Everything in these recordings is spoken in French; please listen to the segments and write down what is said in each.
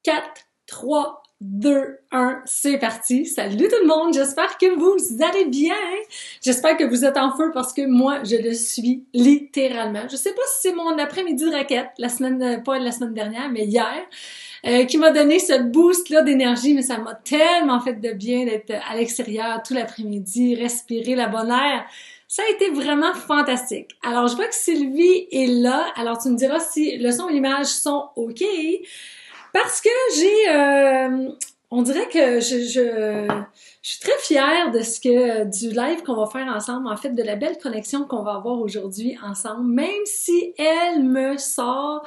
4, 3, 2, 1, c'est parti! Salut tout le monde! J'espère que vous allez bien! J'espère que vous êtes en feu parce que moi, je le suis littéralement. Je sais pas si c'est mon après-midi raquette, pas la semaine dernière, mais hier, qui m'a donné ce boost-là d'énergie, mais ça m'a tellement fait de bien d'être à l'extérieur tout l'après-midi, respirer la bonne air. Ça a été vraiment fantastique. Alors, je vois que Sylvie est là. Alors, tu me diras si le son et l'image sont OK. Parce que on dirait que je suis très fière de du live qu'on va faire ensemble, en fait, de la belle connexion qu'on va avoir aujourd'hui ensemble, même si elle me sort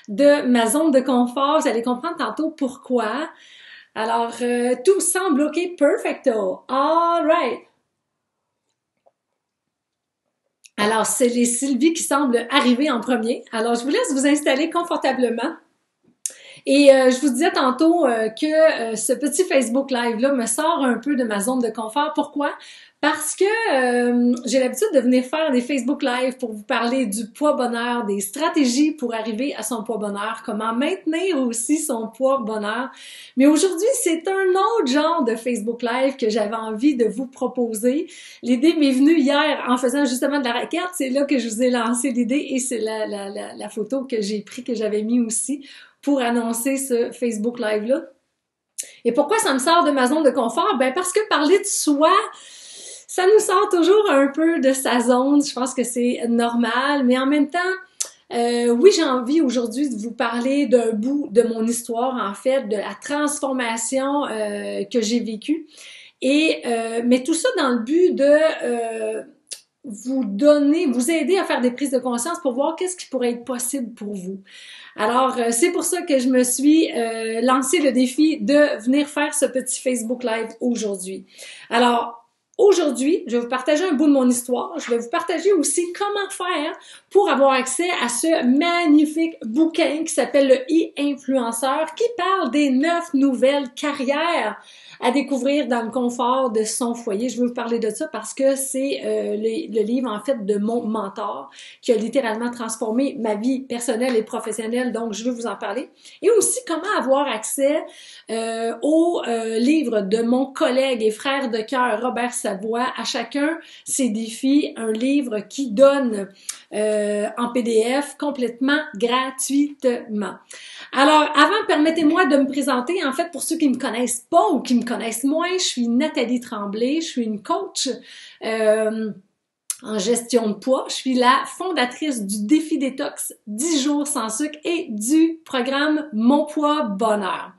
de ma zone de confort. Vous allez comprendre tantôt pourquoi. Alors, tout semble OK, perfecto. All right. Alors, c'est les Sylvie qui semblent arriver en premier. Alors, je vous laisse vous installer confortablement. Et je vous disais tantôt que ce petit Facebook Live-là me sort un peu de ma zone de confort. Pourquoi? Parce que j'ai l'habitude de venir faire des Facebook Live pour vous parler du poids-bonheur, des stratégies pour arriver à son poids-bonheur, comment maintenir aussi son poids-bonheur. Mais aujourd'hui, c'est un autre genre de Facebook Live que j'avais envie de vous proposer. L'idée m'est venue hier en faisant justement de la raquette. C'est là que je vous ai lancé l'idée et c'est la photo que j'ai prise, que j'avais mis aussi pour annoncer ce Facebook Live-là. Et pourquoi ça me sort de ma zone de confort? Ben parce que parler de soi, ça nous sort toujours un peu de sa zone. Je pense que c'est normal, mais en même temps, oui, j'ai envie aujourd'hui de vous parler d'un bout de mon histoire, en fait, de la transformation que j'ai vécue. Et mais tout ça dans le but de vous aider à faire des prises de conscience pour voir qu'est-ce qui pourrait être possible pour vous. Alors, c'est pour ça que je me suis lancé le défi de venir faire ce petit Facebook Live aujourd'hui. Alors, aujourd'hui, je vais vous partager un bout de mon histoire. Je vais vous partager aussi comment faire pour avoir accès à ce magnifique bouquin qui s'appelle le e-influenceur, qui parle des 9 nouvelles carrières à découvrir dans le confort de son foyer. Je veux vous parler de ça parce que c'est le livre, en fait, de mon mentor qui a littéralement transformé ma vie personnelle et professionnelle. Donc, je veux vous en parler. Et aussi, comment avoir accès au livre de mon collègue et frère de cœur, Robert Savoie, à chacun ses défis, un livre qui donne en PDF complètement gratuitement. Alors, avant, permettez-moi de me présenter. En fait, pour ceux qui me connaissent pas ou qui me connaissent moins, je suis Nathalie Tremblay, je suis une coach en gestion de poids. Je suis la fondatrice du défi détox 10 jours sans sucre et du programme Mon poids bonheur.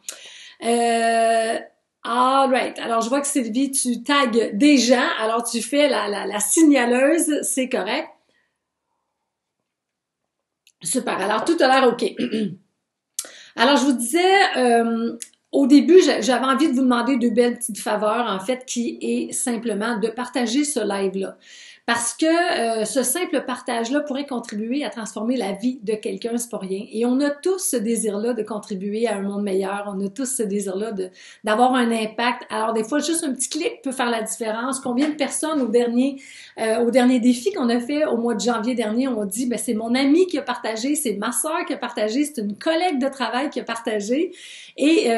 Alright. Alors, je vois que Sylvie, tu tagues des gens. Alors, tu fais la signaleuse. C'est correct. Super. Alors, tout a l'air OK. Alors, je vous disais, au début, j'avais envie de vous demander deux belles petites faveurs, en fait, qui est simplement de partager ce live-là. Parce que ce simple partage-là pourrait contribuer à transformer la vie de quelqu'un, c'est pas rien. Et on a tous ce désir-là de contribuer à un monde meilleur. On a tous ce désir-là d'avoir un impact. Alors des fois, juste un petit clic peut faire la différence. Combien de personnes au dernier défi qu'on a fait au mois de janvier dernier ont dit, ben c'est mon ami qui a partagé, c'est ma sœur qui a partagé, c'est une collègue de travail qui a partagé. Et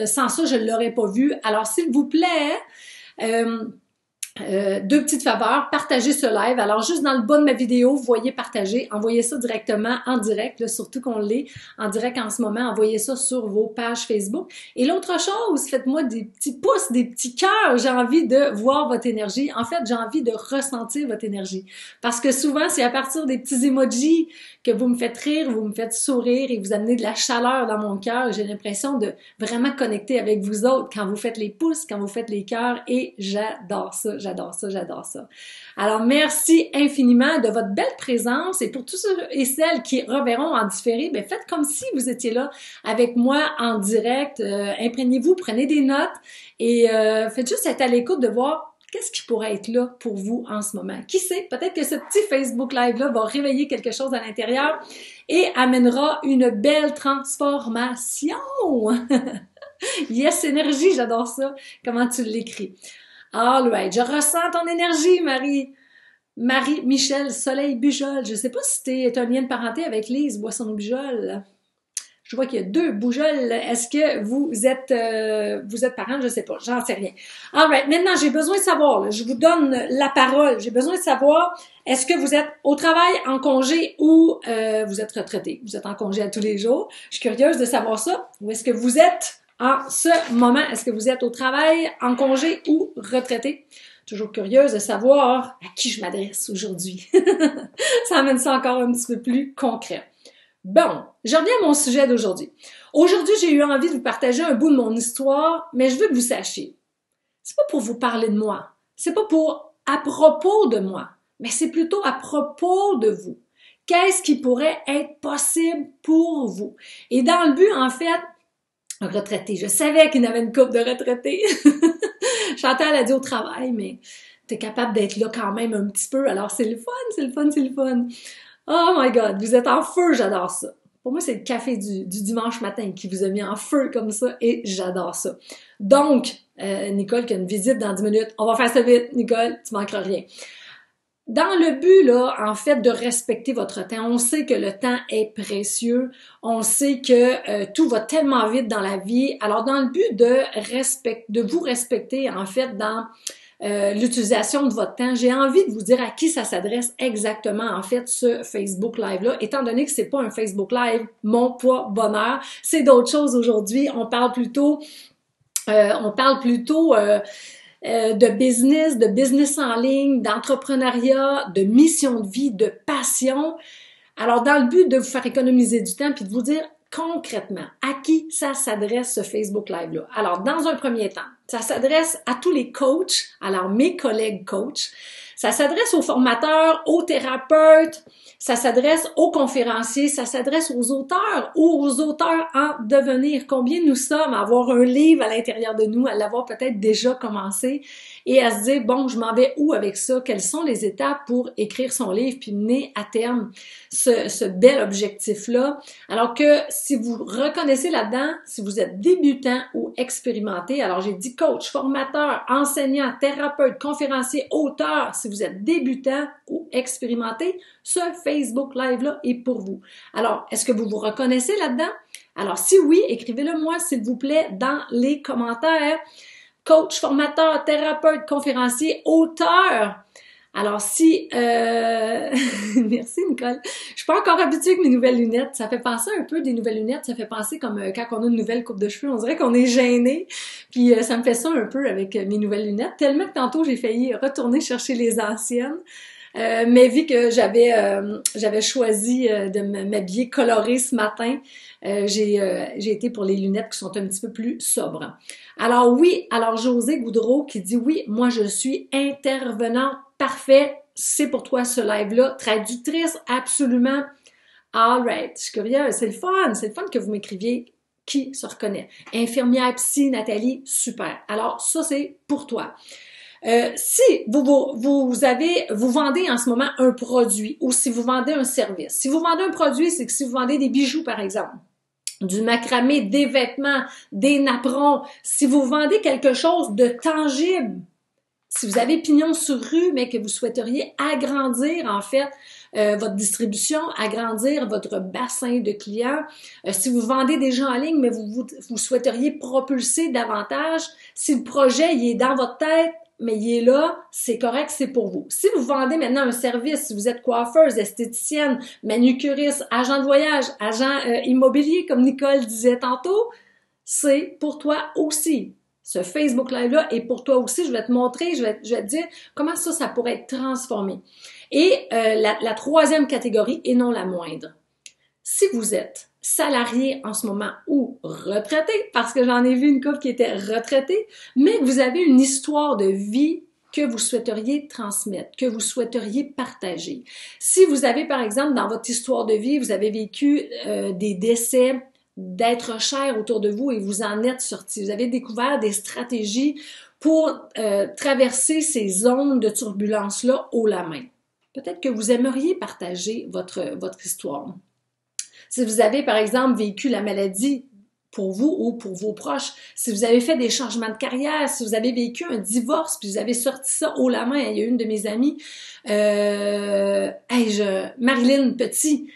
sans ça, je ne l'aurais pas vu. Alors s'il vous plaît. Deux petites faveurs, partagez ce live. Alors, juste dans le bas de ma vidéo, vous voyez partager, envoyez ça directement en direct, là, surtout qu'on l'est en direct en ce moment, envoyez ça sur vos pages Facebook. Et l'autre chose, faites-moi des petits pouces, des petits cœurs. J'ai envie de voir votre énergie. En fait, j'ai envie de ressentir votre énergie. Parce que souvent, c'est à partir des petits emojis que vous me faites rire, vous me faites sourire et vous amenez de la chaleur dans mon cœur. J'ai l'impression de vraiment connecter avec vous autres quand vous faites les pouces, quand vous faites les cœurs et j'adore ça. J'adore ça, j'adore ça. Alors, merci infiniment de votre belle présence et pour tous ceux et celles qui reverront en différé, bien, faites comme si vous étiez là avec moi en direct. Imprégnez-vous, prenez des notes et faites juste être à l'écoute de voir qu'est-ce qui pourrait être là pour vous en ce moment. Qui sait, peut-être que ce petit Facebook Live-là va réveiller quelque chose à l'intérieur et amènera une belle transformation. Yes, énergie, j'adore ça. Comment tu l'écris? All right. Je ressens ton énergie, Marie-Michel Soleil Bujol. Je sais pas si t'es un lien de parenté avec Lise Boisson-Bujol. Je vois qu'il y a 2 bougeoles. Est-ce que vous êtes parents? Je sais pas, j'en sais rien. Alright, maintenant j'ai besoin de savoir, là, je vous donne la parole. J'ai besoin de savoir, est-ce que vous êtes au travail, en congé ou vous êtes retraité? Vous êtes en congé à tous les jours. Je suis curieuse de savoir ça. Ou est-ce que vous êtes en ce moment? Est-ce que vous êtes au travail, en congé ou retraité? Toujours curieuse de savoir à qui je m'adresse aujourd'hui. Ça amène ça encore un petit peu plus concret. Bon, je reviens à mon sujet d'aujourd'hui. Aujourd'hui, j'ai eu envie de vous partager un bout de mon histoire, mais je veux que vous sachiez. C'est pas pour vous parler de moi. C'est pas pour à propos de moi, mais c'est plutôt à propos de vous. Qu'est-ce qui pourrait être possible pour vous? Et dans le but, en fait, retraité. Je savais qu'il y avait une couple de retraités. Chantal a dit au travail, mais t'es capable d'être là quand même un petit peu. Alors, c'est le fun, c'est le fun, c'est le fun. Oh my God, vous êtes en feu, j'adore ça. Pour moi, c'est le café du dimanche matin qui vous a mis en feu comme ça et j'adore ça. Donc, Nicole qui a une visite dans 10 minutes. On va faire ça vite, Nicole, tu manqueras rien. Dans le but, là, en fait, de respecter votre temps, on sait que le temps est précieux, on sait que tout va tellement vite dans la vie. Alors, dans le but de vous respecter, en fait, dans l'utilisation de votre temps, j'ai envie de vous dire à qui ça s'adresse exactement, en fait, ce Facebook Live-là, étant donné que c'est pas un Facebook Live, mon poids, bonheur, c'est d'autres choses aujourd'hui. On parle plutôt de business en ligne, d'entrepreneuriat, de mission de vie, de passion. Alors, dans le but de vous faire économiser du temps puis de vous dire concrètement à qui ça s'adresse ce Facebook Live-là. Alors, dans un premier temps, ça s'adresse à tous les coachs, alors mes collègues coachs, ça s'adresse aux formateurs, aux thérapeutes, ça s'adresse aux conférenciers, ça s'adresse aux auteurs ou aux auteurs en devenir. Combien nous sommes à avoir un livre à l'intérieur de nous, à l'avoir peut-être déjà commencé et à se dire, bon, je m'en vais où avec ça? Quelles sont les étapes pour écrire son livre puis mener à terme ce bel objectif-là? Alors que si vous reconnaissez là-dedans, si vous êtes débutant ou expérimenté, alors j'ai dit coach, formateur, enseignant, thérapeute, conférencier, auteur, si vous êtes débutant ou expérimenté, ce Facebook Live-là est pour vous. Alors, est-ce que vous vous reconnaissez là-dedans? Alors, si oui, écrivez-le moi, s'il vous plaît, dans les commentaires. Coach, formateur, thérapeute, conférencier, auteur. Alors, si... Merci, Nicole. Je suis pas encore habituée avec mes nouvelles lunettes. Ça fait penser un peu des nouvelles lunettes. Ça fait penser comme quand on a une nouvelle coupe de cheveux. On dirait qu'on est gêné. Puis, ça me fait ça un peu avec mes nouvelles lunettes. Tellement que tantôt, j'ai failli retourner chercher les anciennes. Mais vu que j'avais choisi de m'habiller coloré ce matin, j'ai été pour les lunettes qui sont un petit peu plus sobres. Alors oui, alors José Goudreau qui dit oui, moi je suis intervenant parfait, c'est pour toi ce live-là, traductrice absolument. Alright, je suis curieuse, c'est le fun que vous m'écriviez qui se reconnaît. Infirmière psy, Nathalie, super. Alors ça c'est pour toi. Si vous vendez en ce moment un produit ou si vous vendez un service. Si vous vendez un produit, c'est que si vous vendez des bijoux, par exemple, du macramé, des vêtements, des napperons, si vous vendez quelque chose de tangible, si vous avez pignon sur rue, mais que vous souhaiteriez agrandir, en fait, votre distribution, agrandir votre bassin de clients. Si vous vendez déjà en ligne, mais vous souhaiteriez propulser davantage, si le projet il est dans votre tête, mais il est là, c'est correct, c'est pour vous. Si vous vendez maintenant un service, si vous êtes coiffeuse, esthéticienne, manucuriste, agent de voyage, agent immobilier, comme Nicole disait tantôt, c'est pour toi aussi. Ce Facebook Live-là est pour toi aussi. Je vais te montrer, je vais te dire comment ça pourrait être transformé. Et la troisième catégorie, et non la moindre, si vous êtes salarié en ce moment ou retraité, parce que j'en ai vu une couple qui était retraitée, mais que vous avez une histoire de vie que vous souhaiteriez transmettre, que vous souhaiteriez partager. Si vous avez, par exemple, dans votre histoire de vie, vous avez vécu des décès, d'être cher autour de vous et vous en êtes sorti. Vous avez découvert des stratégies pour traverser ces zones de turbulence-là haut la main. Peut-être que vous aimeriez partager votre histoire. Si vous avez, par exemple, vécu la maladie pour vous ou pour vos proches, si vous avez fait des changements de carrière, si vous avez vécu un divorce, puis vous avez sorti ça haut la main, il y a une de mes amies, Marilyn Petit,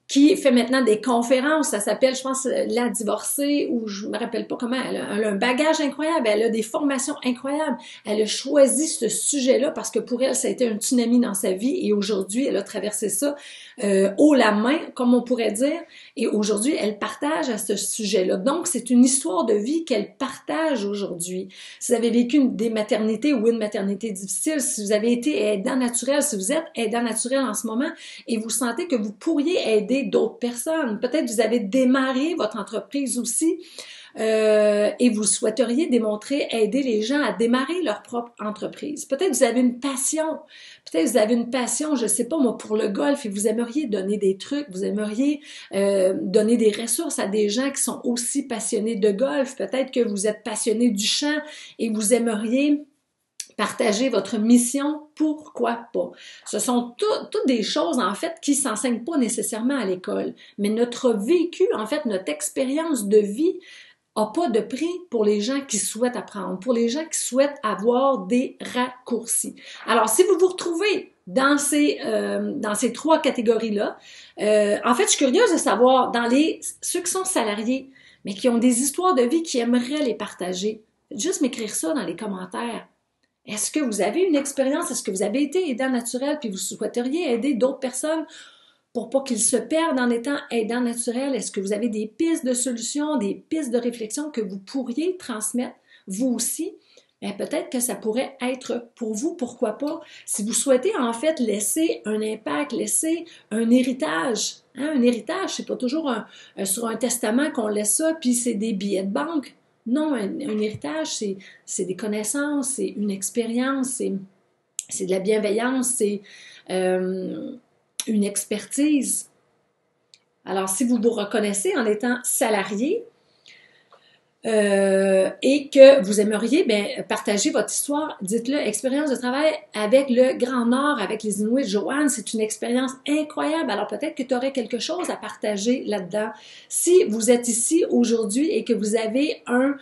qui fait maintenant des conférences, ça s'appelle, je pense, La Divorcée, ou je me rappelle pas comment, elle a un bagage incroyable, elle a des formations incroyables, elle a choisi ce sujet-là parce que pour elle, ça a été un tsunami dans sa vie, et aujourd'hui, elle a traversé ça haut la main, comme on pourrait dire, et aujourd'hui, elle partage à ce sujet-là. Donc, c'est une histoire de vie qu'elle partage aujourd'hui. Si vous avez vécu des maternités ou une maternité difficile, si vous avez été aidant naturel, si vous êtes aidant naturel en ce moment, et vous sentez que vous pourriez aider d'autres personnes. Peut-être vous avez démarré votre entreprise aussi et vous souhaiteriez démontrer, aider les gens à démarrer leur propre entreprise. Peut-être vous avez une passion. Peut-être vous avez une passion, je sais pas moi, pour le golf et vous aimeriez donner des trucs, vous aimeriez donner des ressources à des gens qui sont aussi passionnés de golf. Peut-être que vous êtes passionné du chant et vous aimeriez partager votre mission, pourquoi pas? Ce sont toutes des choses, en fait, qui s'enseignent pas nécessairement à l'école. Mais notre vécu, en fait, notre expérience de vie n'a pas de prix pour les gens qui souhaitent apprendre, pour les gens qui souhaitent avoir des raccourcis. Alors, si vous vous retrouvez dans ces trois catégories-là, en fait, je suis curieuse de savoir, ceux qui sont salariés, mais qui ont des histoires de vie, qui aimeraient les partager, juste m'écrire ça dans les commentaires. Est-ce que vous avez une expérience? Est-ce que vous avez été aidant naturel puis vous souhaiteriez aider d'autres personnes pour pas qu'ils se perdent en étant aidant naturel? Est-ce que vous avez des pistes de solutions, des pistes de réflexion que vous pourriez transmettre, vous aussi? Bien, peut-être que ça pourrait être pour vous, pourquoi pas? Si vous souhaitez en fait laisser un impact, laisser un héritage. Hein? Un héritage, c'est pas toujours sur un testament qu'on laisse ça, puis c'est des billets de banque. Non, un héritage, c'est des connaissances, c'est une expérience, c'est de la bienveillance, c'est une expertise. Alors, si vous vous reconnaissez en étant salarié et que vous aimeriez partager votre histoire, dites-le, expérience de travail avec le Grand Nord, avec les Inuits de Joanne, c'est une expérience incroyable. Alors peut-être que tu aurais quelque chose à partager là-dedans. Si vous êtes ici aujourd'hui et que vous avez un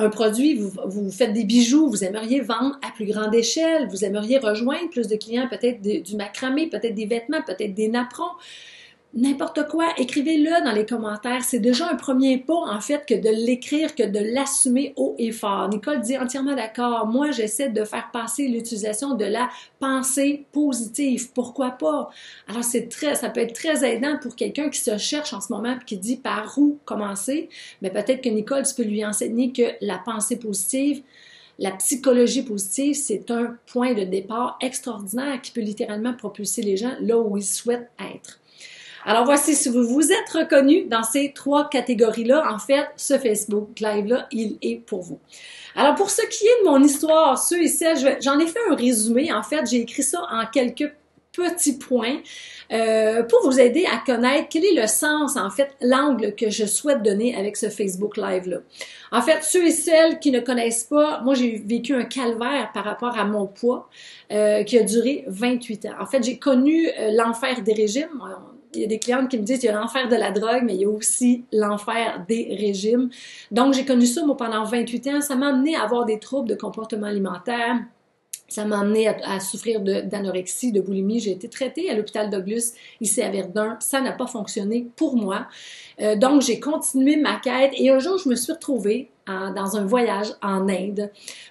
produit, vous faites des bijoux, vous aimeriez vendre à plus grande échelle, vous aimeriez rejoindre plus de clients, peut-être du macramé, peut-être des vêtements, peut-être des napperons, n'importe quoi, écrivez-le dans les commentaires. C'est déjà un premier pas, en fait, que de l'écrire, que de l'assumer haut et fort. Nicole dit entièrement d'accord. Moi, j'essaie de faire passer l'utilisation de la pensée positive. Pourquoi pas? Alors, ça peut être très aidant pour quelqu'un qui se cherche en ce moment et qui dit par où commencer. Mais peut-être que Nicole, tu peux lui enseigner que la pensée positive, la psychologie positive, c'est un point de départ extraordinaire qui peut littéralement propulser les gens là où ils souhaitent être. Alors voici, si vous vous êtes reconnu dans ces trois catégories-là, en fait, ce Facebook Live-là, il est pour vous. Alors pour ce qui est de mon histoire, ceux et celles, j'en ai fait un résumé, en fait, j'ai écrit ça en quelques petits points pour vous aider à connaître quel est le sens, en fait, l'angle que je souhaite donner avec ce Facebook Live-là. En fait, ceux et celles qui ne connaissent pas, moi j'ai vécu un calvaire par rapport à mon poids qui a duré 28 ans. En fait, j'ai connu l'enfer des régimes. Il y a des clientes qui me disent qu'il y a l'enfer de la drogue, mais il y a aussi l'enfer des régimes. Donc, j'ai connu ça, moi, pendant 28 ans. Ça m'a amené à avoir des troubles de comportement alimentaire. Ça m'a amené à souffrir d'anorexie, de boulimie. J'ai été traitée à l'hôpital Douglas, ici à Verdun. Ça n'a pas fonctionné pour moi. Donc, j'ai continué ma quête et un jour, je me suis retrouvée dans un voyage en Inde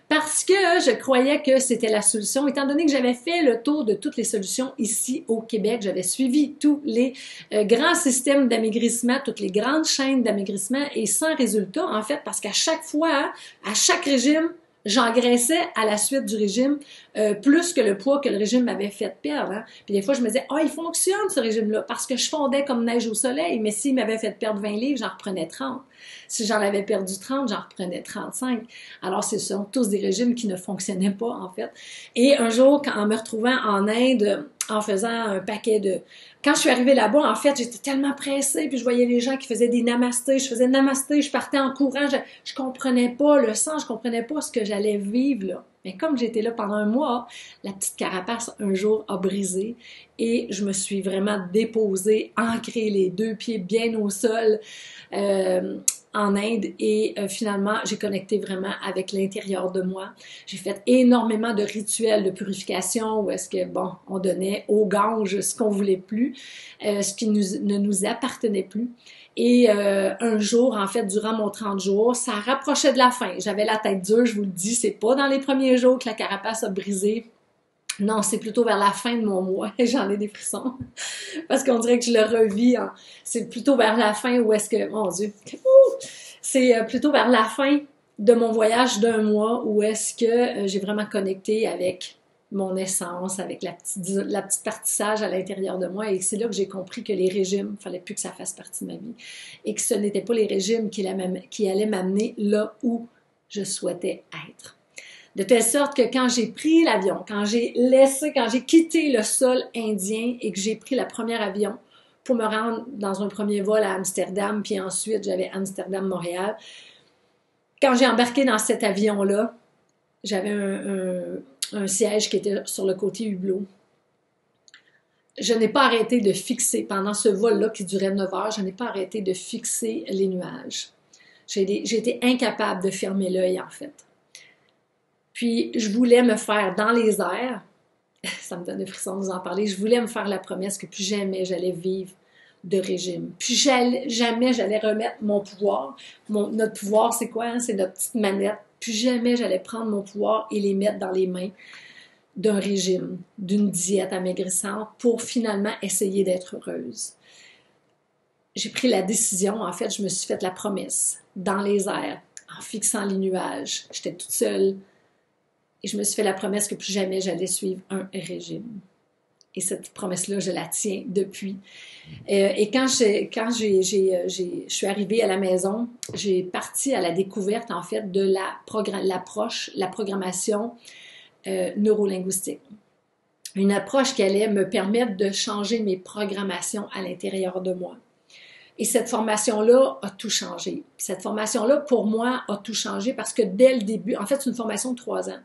parce que je croyais que c'était la solution. Étant donné que j'avais fait le tour de toutes les solutions ici au Québec, j'avais suivi tous les grands systèmes d'amaigrissement, toutes les grandes chaînes d'amaigrissement et sans résultat, en fait, parce qu'à chaque fois, à chaque régime, j'engraissais à la suite du régime plus que le poids que le régime m'avait fait perdre. Hein. Puis des fois, je me disais, il fonctionne ce régime-là parce que je fondais comme neige au soleil, mais s'il m'avait fait perdre 20 livres, j'en reprenais 30. Si j'en avais perdu 30, j'en reprenais 35. Alors, ce sont tous des régimes qui ne fonctionnaient pas, en fait. Et un jour, en me retrouvant en Inde, en faisant un paquet de... Quand je suis arrivée là-bas, en fait, j'étais tellement pressée, puis je voyais les gens qui faisaient des namastés, je faisais namasté, je partais en courant, je comprenais pas le sens, je comprenais pas ce que j'allais vivre, là. Mais comme j'étais là pendant un mois, la petite carapace, un jour, a brisé et je me suis vraiment déposée, ancrée les deux pieds bien au sol, en Inde et finalement, j'ai connecté vraiment avec l'intérieur de moi. J'ai fait énormément de rituels de purification où est-ce que, bon, on donnait au Gange ce qu'on voulait plus, ce qui ne nous appartenait plus. Et un jour, en fait, durant mon 30 jours, ça rapprochait de la fin. J'avais la tête dure, je vous le dis, c'est pas dans les premiers jours que la carapace a brisé. Non, c'est plutôt vers la fin de mon mois. J'en ai des frissons. Parce qu'on dirait que je le revis. Hein. C'est plutôt vers la fin où est-ce que... Mon Dieu! C'est plutôt vers la fin de mon voyage d'un mois où est-ce que j'ai vraiment connecté avec mon essence, avec la petite partie sage à l'intérieur de moi. Et c'est là que j'ai compris que les régimes, il fallait plus que ça fasse partie de ma vie. Et que ce n'était pas les régimes qui allaient m'amener là où je souhaitais être. De telle sorte que quand j'ai pris l'avion, quand j'ai quitté le sol indien et que j'ai pris le premier avion pour me rendre dans un premier vol à Amsterdam, puis ensuite j'avais Amsterdam-Montréal, quand j'ai embarqué dans cet avion-là, j'avais un siège qui était sur le côté hublot. Je n'ai pas arrêté de fixer, pendant ce vol-là qui durait 9 heures, je n'ai pas arrêté de fixer les nuages. J'ai été incapable de fermer l'œil, en fait. Puis, je voulais me faire dans les airs, ça me donne des frissons de vous en parler, je voulais me faire la promesse que plus jamais j'allais vivre de régime. Puis jamais j'allais remettre mon pouvoir. Notre pouvoir, c'est quoi? Hein? C'est notre petite manette. Plus jamais j'allais prendre mon pouvoir et les mettre dans les mains d'un régime, d'une diète amaigrissante pour finalement essayer d'être heureuse. J'ai pris la décision, en fait, je me suis fait la promesse dans les airs, en fixant les nuages. J'étais toute seule. Et je me suis fait la promesse que plus jamais j'allais suivre un régime. Et cette promesse-là, je la tiens depuis. Et quand je suis arrivée à la maison, j'ai parti à la découverte, en fait, de la programmation neurolinguistique. Une approche qui allait me permettre de changer mes programmations à l'intérieur de moi. Et cette formation-là a tout changé. Cette formation-là, pour moi, a tout changé parce que dès le début, en fait, c'est une formation de 3 ans.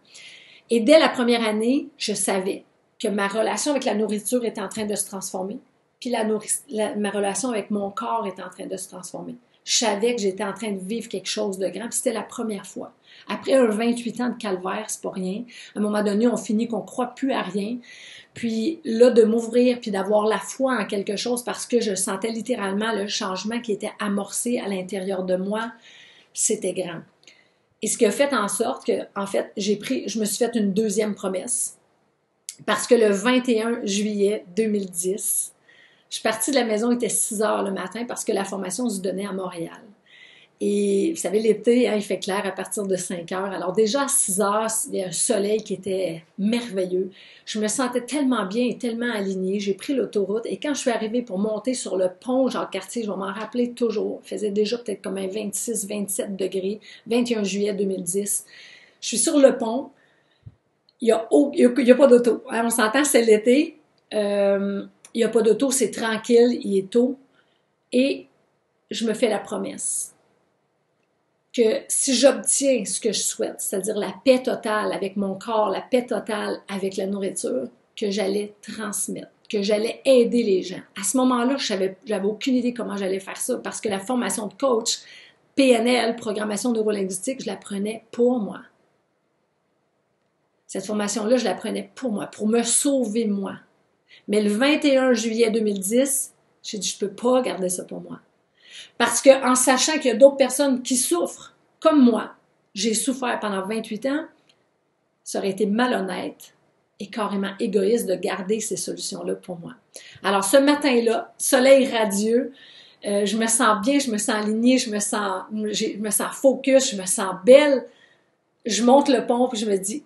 Et dès la première année, je savais que ma relation avec la nourriture était en train de se transformer, puis ma relation avec mon corps était en train de se transformer. Je savais que j'étais en train de vivre quelque chose de grand, puis c'était la première fois. Après un 28 ans de calvaire, c'est pas rien. À un moment donné, on finit qu'on croit plus à rien. Puis là, de m'ouvrir puis d'avoir la foi en quelque chose parce que je sentais littéralement le changement qui était amorcé à l'intérieur de moi, c'était grand. Et ce qui a fait en sorte que, en fait, je me suis fait une deuxième promesse. Parce que le 21 juillet 2010, je suis partie de la maison, il était 6 heures le matin parce que la formation se donnait à Montréal. Et vous savez, l'été, hein, il fait clair à partir de 5 heures. Alors déjà à 6 heures, il y a un soleil qui était merveilleux. Je me sentais tellement bien et tellement alignée. J'ai pris l'autoroute et quand je suis arrivée pour monter sur le pont Jacques-Cartier, je vais m'en rappeler toujours, il faisait déjà peut-être comme un 26-27 degrés, 21 juillet 2010. Je suis sur le pont, il y a pas d'auto. Hein, on s'entend, c'est l'été, il n'y a pas d'auto, c'est tranquille, il est tôt. Et je me fais la promesse que si j'obtiens ce que je souhaite, c'est-à-dire la paix totale avec mon corps, la paix totale avec la nourriture, que j'allais transmettre, que j'allais aider les gens. À ce moment-là, j'avais aucune idée comment j'allais faire ça parce que la formation de coach, PNL, programmation neurolinguistique, je la prenais pour moi. Cette formation-là, je la prenais pour moi, pour me sauver moi. Mais le 21 juillet 2010, j'ai dit, je peux pas garder ça pour moi. Parce qu'en sachant qu'il y a d'autres personnes qui souffrent, comme moi, j'ai souffert pendant 28 ans, ça aurait été malhonnête et carrément égoïste de garder ces solutions-là pour moi. Alors ce matin-là, soleil radieux, je me sens bien, je me sens alignée, je me sens focus, je me sens belle. Je monte le pont puis je me dis,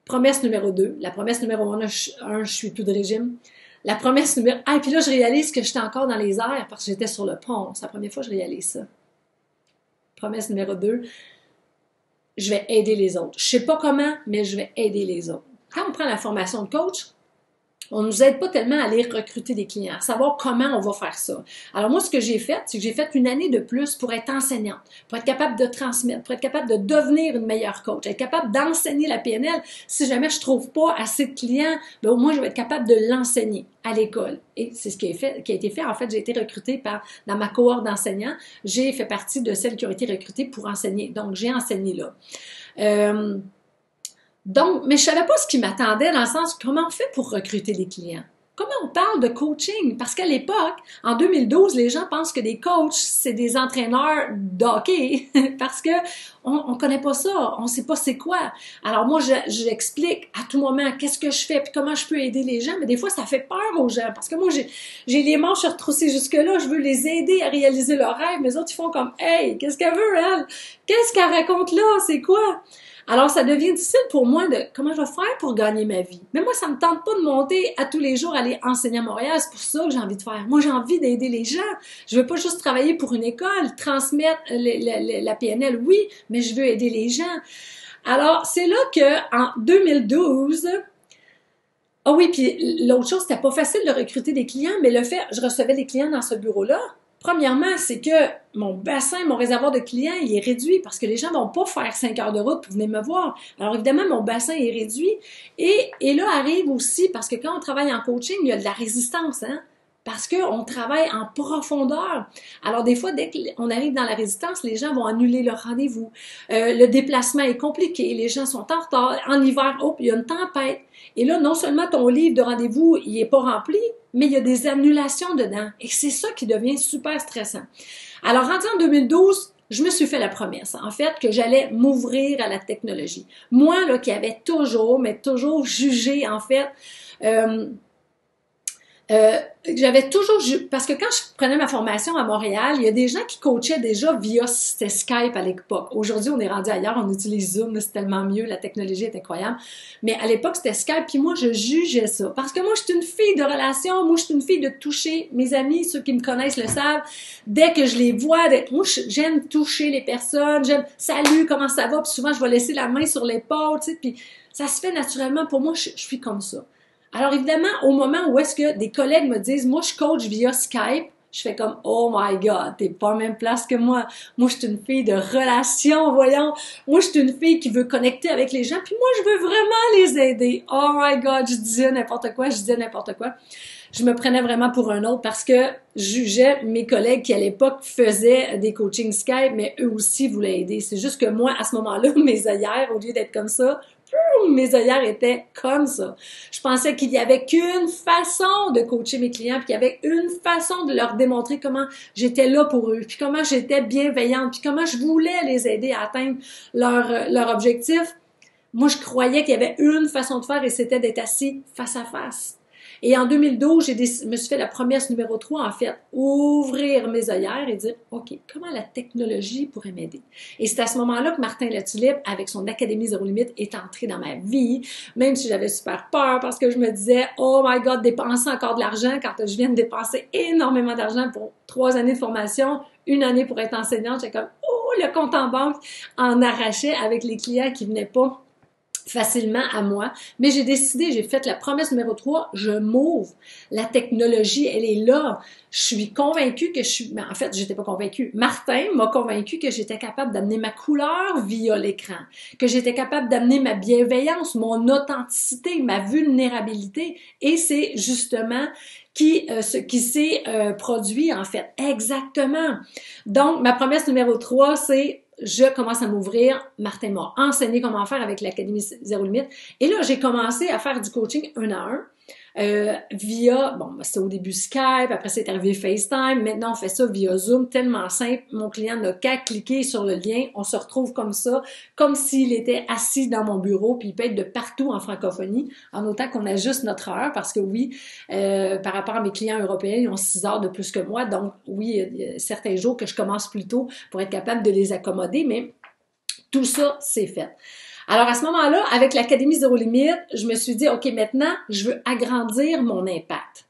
promesse numéro 2, la promesse numéro 1, je suis plus de régime. La promesse numéro... Ah, et puis là, je réalise que j'étais encore dans les airs parce que j'étais sur le pont. C'est la première fois que je réalise ça. Promesse numéro 2, je vais aider les autres. Je sais pas comment, mais je vais aider les autres. Quand on prend la formation de coach, on ne nous aide pas tellement à aller recruter des clients, à savoir comment on va faire ça. Alors moi, ce que j'ai fait, c'est que j'ai fait une année de plus pour être enseignante, pour être capable de transmettre, pour être capable de devenir une meilleure coach, être capable d'enseigner la PNL. Si jamais je trouve pas assez de clients, ben au moins je vais être capable de l'enseigner à l'école. Et c'est ce qui a été fait. En fait, j'ai été recrutée dans ma cohorte d'enseignants. J'ai fait partie de celles qui ont été recrutées pour enseigner. Donc, j'ai enseigné là. Donc, mais je savais pas ce qui m'attendait dans le sens comment on fait pour recruter des clients. Comment on parle de coaching? Parce qu'à l'époque, en 2012, les gens pensent que des coachs, c'est des entraîneurs d'hockey parce que on connaît pas ça, on sait pas c'est quoi. Alors moi, j'explique à tout moment qu'est-ce que je fais puis comment je peux aider les gens, mais des fois, ça fait peur aux gens parce que moi, j'ai les manches retroussées jusque-là, je veux les aider à réaliser leurs rêves, mais les autres, ils font comme « Hey, qu'est-ce qu'elle veut, elle? Qu'est-ce qu'elle raconte là? C'est quoi? » Alors, ça devient difficile pour moi de comment je vais faire pour gagner ma vie. Mais moi, ça me tente pas de monter à tous les jours, aller enseigner à Montréal. C'est pour ça que j'ai envie de faire. Moi, j'ai envie d'aider les gens. Je veux pas juste travailler pour une école, transmettre la PNL, oui, mais je veux aider les gens. Alors, c'est là que en 2012, ah oui, puis l'autre chose, c'était pas facile de recruter des clients, mais le fait, je recevais des clients dans ce bureau-là. Premièrement, c'est que mon bassin, mon réservoir de clients, il est réduit parce que les gens vont pas faire 5 heures de route pour venir me voir. Alors évidemment, mon bassin est réduit. Et là arrive aussi, parce que quand on travaille en coaching, il y a de la résistance, hein? Parce qu'on travaille en profondeur. Alors, des fois, dès qu'on arrive dans la résistance, les gens vont annuler leur rendez-vous. Le déplacement est compliqué, les gens sont en retard. En hiver, il y a une tempête. Et là, non seulement ton livre de rendez-vous, il est pas rempli, mais il y a des annulations dedans. Et c'est ça qui devient super stressant. Alors, rentré en 2012, je me suis fait la promesse, en fait, que j'allais m'ouvrir à la technologie. Moi, là, qui avais toujours jugé, en fait, j'avais toujours, parce que quand je prenais ma formation à Montréal, il y a des gens qui coachaient déjà via c'était Skype à l'époque. Aujourd'hui, on est rendu ailleurs, on utilise Zoom, c'est tellement mieux, la technologie est incroyable. Mais à l'époque, c'était Skype, puis moi, je jugeais ça. Parce que moi, je suis une fille de relation, moi, je suis une fille de toucher. Mes amis, ceux qui me connaissent le savent. Dès que je les vois, moi, j'aime toucher les personnes, j'aime « Salut, comment ça va? » Puis souvent, je vais laisser la main sur l'épaule, tu sais, puis ça se fait naturellement. Pour moi, je suis comme ça. Alors évidemment, au moment où est-ce que des collègues me disent « Moi, je coach via Skype », je fais comme « Oh my God, t'es pas en même place que moi. Moi, je suis une fille de relation, voyons. Moi, je suis une fille qui veut connecter avec les gens, puis moi, je veux vraiment les aider. Oh my God, je disais n'importe quoi. Je me prenais vraiment pour un autre parce que je jugeais mes collègues qui, à l'époque, faisaient des coachings Skype, mais eux aussi voulaient aider. C'est juste que moi, à ce moment-là, mes œillères, au lieu d'être comme ça, mes œillères étaient comme ça. Je pensais qu'il y avait qu'une façon de coacher mes clients, puis qu'il y avait une façon de leur démontrer comment j'étais là pour eux, puis comment j'étais bienveillante, puis comment je voulais les aider à atteindre leur objectif. Moi, je croyais qu'il y avait une façon de faire et c'était d'être assis face à face. Et en 2012, je me suis fait la promesse numéro 3, en fait, ouvrir mes œillères et dire, OK, comment la technologie pourrait m'aider? Et c'est à ce moment-là que Martin Latulippe, avec son Académie Zéro Limite, est entré dans ma vie, même si j'avais super peur parce que je me disais, oh my God, dépenser encore de l'argent quand je viens de dépenser énormément d'argent pour 3 années de formation, 1 année pour être enseignante. J'étais comme, oh, le compte en banque en arrachait avec les clients qui venaient pas facilement à moi, mais j'ai décidé, j'ai fait la promesse numéro 3, je m'ouvre. La technologie, elle est là. Je suis convaincue que mais en fait, j'étais pas convaincue. Martin m'a convaincue que j'étais capable d'amener ma couleur via l'écran, que j'étais capable d'amener ma bienveillance, mon authenticité, ma vulnérabilité, et c'est justement ce qui s'est produit, en fait. Exactement. Donc, ma promesse numéro 3, c'est je commence à m'ouvrir. Martin m'a enseigné comment faire avec l'Académie Zéro Limite. Et là, j'ai commencé à faire du coaching 1 à 1 via, c'était au début Skype, après c'est arrivé FaceTime. Maintenant, on fait ça via Zoom, tellement simple. Mon client n'a qu'à cliquer sur le lien. On se retrouve comme ça, comme s'il était assis dans mon bureau, puis il peut être de partout en francophonie, en autant qu'on ajuste notre heure, parce que oui, par rapport à mes clients européens, ils ont 6 heures de plus que moi. Donc, oui, il y a certains jours que je commence plus tôt pour être capable de les accommoder, mais tout ça, c'est fait. Alors, à ce moment-là, avec l'Académie Zéro Limite, je me suis dit, OK, maintenant, je veux agrandir mon impact.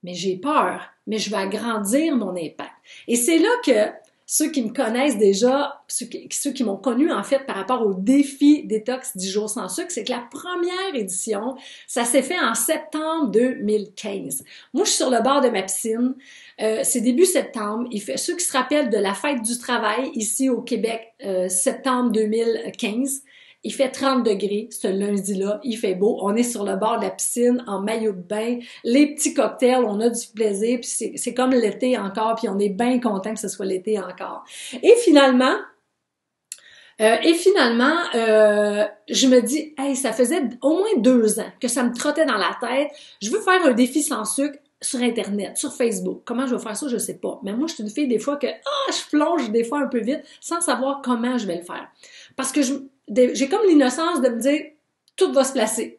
Mais j'ai peur, mais je veux agrandir mon impact. Et c'est là que ceux qui me connaissent déjà, ceux qui m'ont connu en fait par rapport au défi détox 10 jours sans sucre, c'est que la première édition, ça s'est fait en septembre 2015. Moi, je suis sur le bord de ma piscine. C'est début septembre. Ceux qui se rappellent de la fête du travail ici au Québec, septembre 2015, il fait 30 degrés ce lundi-là, il fait beau, on est sur le bord de la piscine en maillot de bain, les petits cocktails, on a du plaisir, puis c'est comme l'été encore, puis on est bien content que ce soit l'été encore. Et finalement, je me dis, hey, ça faisait au moins 2 ans que ça me trottait dans la tête, je veux faire un défi sans sucre sur Internet, sur Facebook. Comment je vais faire ça, je sais pas. Mais moi, je suis une fille des fois que, je plonge des fois un peu vite sans savoir comment je vais le faire. Parce que j'ai comme l'innocence de me dire, tout va se placer.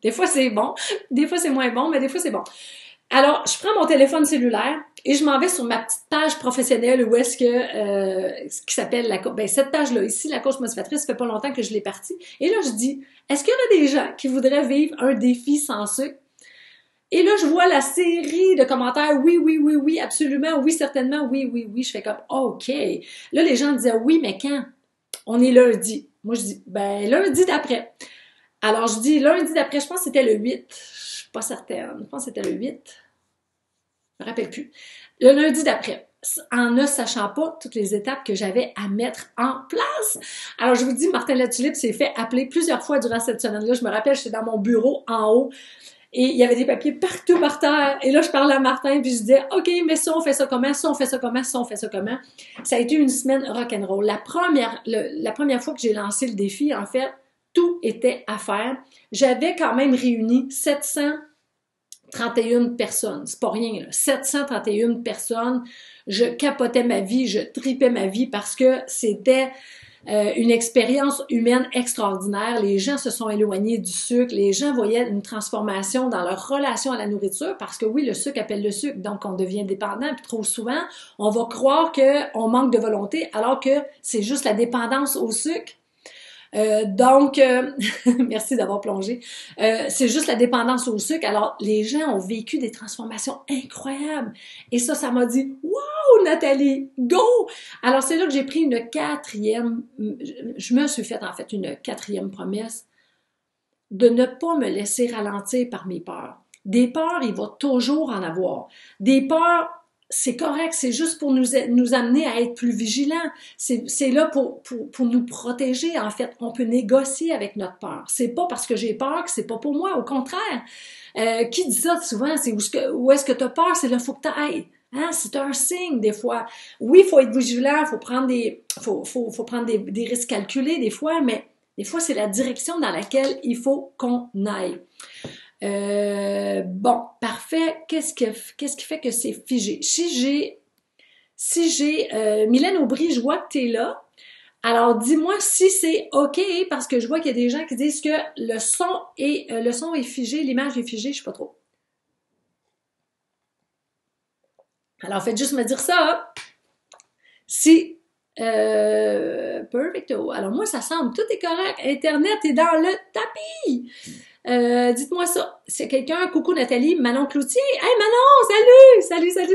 Des fois, c'est bon, des fois, c'est moins bon, mais des fois, c'est bon. Alors, je prends mon téléphone cellulaire et je m'en vais sur ma petite page professionnelle où est-ce que, qui s'appelle cette page-là, ici, la coach motivatrice, ça fait pas longtemps que je l'ai partie. Et là, je dis, est-ce qu'il y aurait des gens qui voudraient vivre un défi sans sucre? Et là, je vois la série de commentaires, oui, oui, oui, oui, absolument, oui, certainement, oui, oui, oui. Je fais comme, OK. Là, les gens disaient, oui, mais quand? On est lundi. Moi, je dis, lundi d'après. Alors, je dis, lundi d'après, je pense que c'était le 8. Je suis pas certaine. Je pense que c'était le 8. Je me rappelle plus. Le lundi d'après. En ne sachant pas toutes les étapes que j'avais à mettre en place. Alors, je vous dis, Martin Latulippe s'est fait appeler plusieurs fois durant cette semaine-là. Je me rappelle, j'étais dans mon bureau en haut. Et il y avait des papiers partout par terre. Et là, je parlais à Martin, puis je disais, OK, mais ça, on fait ça comment? Ça, on fait ça comment? Ça, on fait ça comment? Ça a été une semaine rock'n'roll. La première fois que j'ai lancé le défi, en fait, tout était à faire. J'avais quand même réuni 731 personnes. C'est pas rien, là. 731 personnes. Je capotais ma vie, je tripais ma vie parce que c'était une expérience humaine extraordinaire. Les gens se sont éloignés du sucre. Les gens voyaient une transformation dans leur relation à la nourriture parce que oui, le sucre appelle le sucre, donc on devient dépendant. Puis trop souvent, on va croire qu'on manque de volonté alors que c'est juste la dépendance au sucre. Merci d'avoir plongé. C'est juste la dépendance au sucre. Alors, les gens ont vécu des transformations incroyables. Et ça m'a dit, wow, Nathalie, go! Alors, c'est là que j'ai pris je me suis fait en fait une 4e promesse de ne pas me laisser ralentir par mes peurs. Des peurs, il va toujours en avoir. Des peurs, c'est correct, c'est juste pour nous amener à être plus vigilants. C'est là pour nous protéger, en fait. On peut négocier avec notre peur. C'est pas parce que j'ai peur que c'est pas pour moi, au contraire. Qui dit ça souvent? C'est où est-ce que tu as peur? C'est là, faut que tu ailles. Hein? C'est un signe, des fois. Oui, il faut être vigilant, faut prendre faut prendre des risques calculés, des fois, mais des fois, c'est la direction dans laquelle il faut qu'on aille. Bon, parfait. Qu'est-ce qui fait que c'est figé? Si j'ai Mylène Aubry, je vois que tu es là. Alors, dis-moi si c'est OK, parce que je vois qu'il y a des gens qui disent que le son est figé, l'image est figée, je sais pas trop. Alors, faites juste me dire ça. Si perfecto. Alors, moi, ça semble, tout est correct. Internet est dans le tapis. Dites-moi ça. C'est quelqu'un, coucou Nathalie, Manon Cloutier. Hey Manon,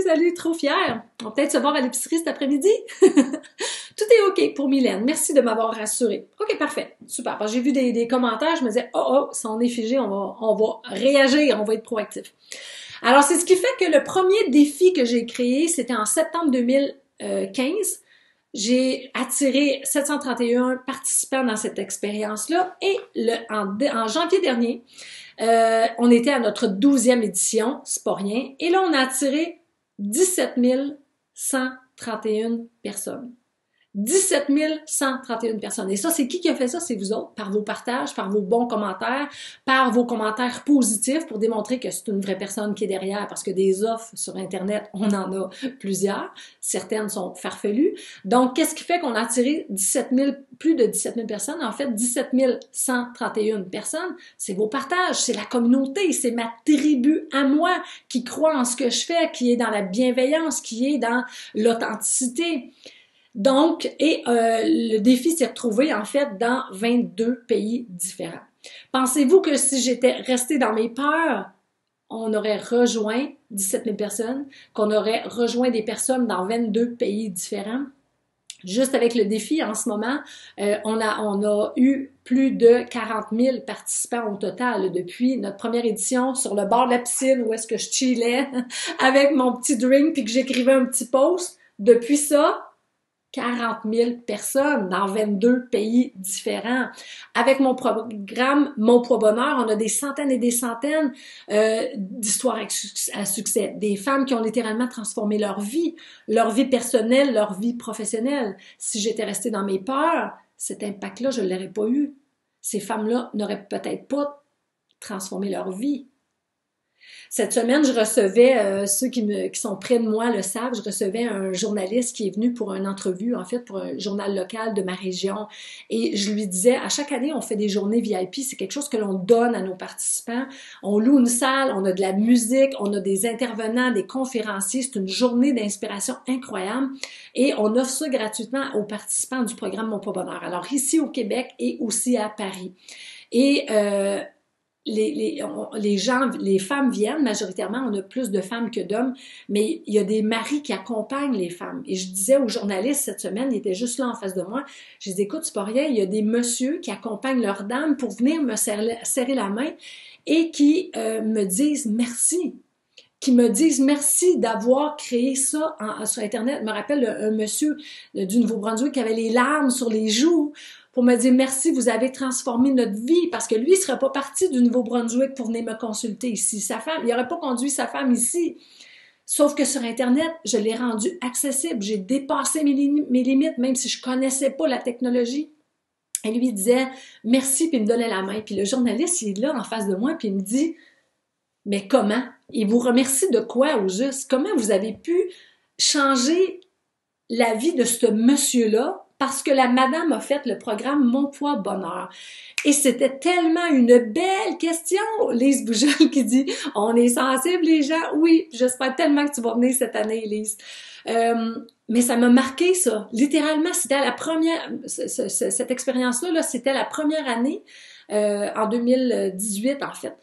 salut, trop fière. On va peut-être se voir à l'épicerie cet après-midi. Tout est OK pour Mylène. Merci de m'avoir rassurée. OK, parfait. Super. Parce que j'ai vu des commentaires, je me disais, si on est figé, on va réagir, on va être proactif. Alors, c'est ce qui fait que le premier défi que j'ai créé, c'était en septembre 2015. J'ai attiré 731 participants dans cette expérience-là et en janvier dernier, on était à notre 12e édition, c'est pas rien, et là on a attiré 17 131 personnes. 17 131 personnes. Et ça, c'est qui a fait ça? C'est vous autres, par vos partages, par vos bons commentaires, par vos commentaires positifs pour démontrer que c'est une vraie personne qui est derrière, parce que des offres sur Internet, on en a plusieurs. Certaines sont farfelues. Donc, qu'est-ce qui fait qu'on a attiré plus de 17 000 personnes? En fait, 17 131 personnes, c'est vos partages, c'est la communauté, c'est ma tribu à moi qui croit en ce que je fais, qui est dans la bienveillance, qui est dans l'authenticité. Donc, le défi s'est retrouvé en fait dans 22 pays différents. Pensez-vous que si j'étais restée dans mes peurs, on aurait rejoint 17 000 personnes, qu'on aurait rejoint des personnes dans 22 pays différents? Juste avec le défi en ce moment, on a eu plus de 40 000 participants au total depuis notre première édition sur le bord de la piscine où est-ce que je chillais avec mon petit drink puis que j'écrivais un petit post. Depuis ça, 40 000 personnes dans 22 pays différents. Avec mon programme Mon Poids Bonheur, on a des centaines et des centaines d'histoires à succès. Des femmes qui ont littéralement transformé leur vie personnelle, leur vie professionnelle. Si j'étais restée dans mes peurs, cet impact-là, je ne l'aurais pas eu. Ces femmes-là n'auraient peut-être pas transformé leur vie. Cette semaine, je recevais, ceux qui sont près de moi le savent, je recevais un journaliste qui est venu pour une entrevue, en fait, pour un journal local de ma région. Et je lui disais, à chaque année, on fait des journées VIP, c'est quelque chose que l'on donne à nos participants. On loue une salle, on a de la musique, on a des intervenants, des conférenciers, c'est une journée d'inspiration incroyable. Et on offre ça gratuitement aux participants du programme Mon Poids Bonheur. Alors ici au Québec et aussi à Paris. Et les femmes viennent, majoritairement, on a plus de femmes que d'hommes, mais il y a des maris qui accompagnent les femmes. Et je disais aux journalistes cette semaine, ils étaient juste là en face de moi, je disais, écoute, c'est pas rien, il y a des messieurs qui accompagnent leurs dames pour venir me serrer la main et qui me disent merci. Qui me disent merci d'avoir créé ça sur Internet. Je me rappelle un monsieur du Nouveau-Brunswick qui avait les larmes sur les joues pour me dire merci, vous avez transformé notre vie, parce que lui, il serait pas parti du Nouveau-Brunswick pour venir me consulter ici. Sa femme, il n'aurait pas conduit sa femme ici. Sauf que sur Internet, je l'ai rendu accessible. J'ai dépassé mes limites, même si je connaissais pas la technologie. Et lui, il disait merci, puis il me donnait la main. Puis le journaliste, il est là en face de moi, puis il me dit, mais comment? Il vous remercie de quoi au juste? Comment vous avez pu changer la vie de ce monsieur-là parce que la madame a fait le programme Mon Poids Bonheur? Et c'était tellement une belle question. Lise Boujol qui dit « On est sensible les gens? » Oui, j'espère tellement que tu vas venir cette année, Lise. Mais ça m'a marqué ça. Littéralement, c'était la première, cette expérience-là, c'était la première année, en 2018 en fait,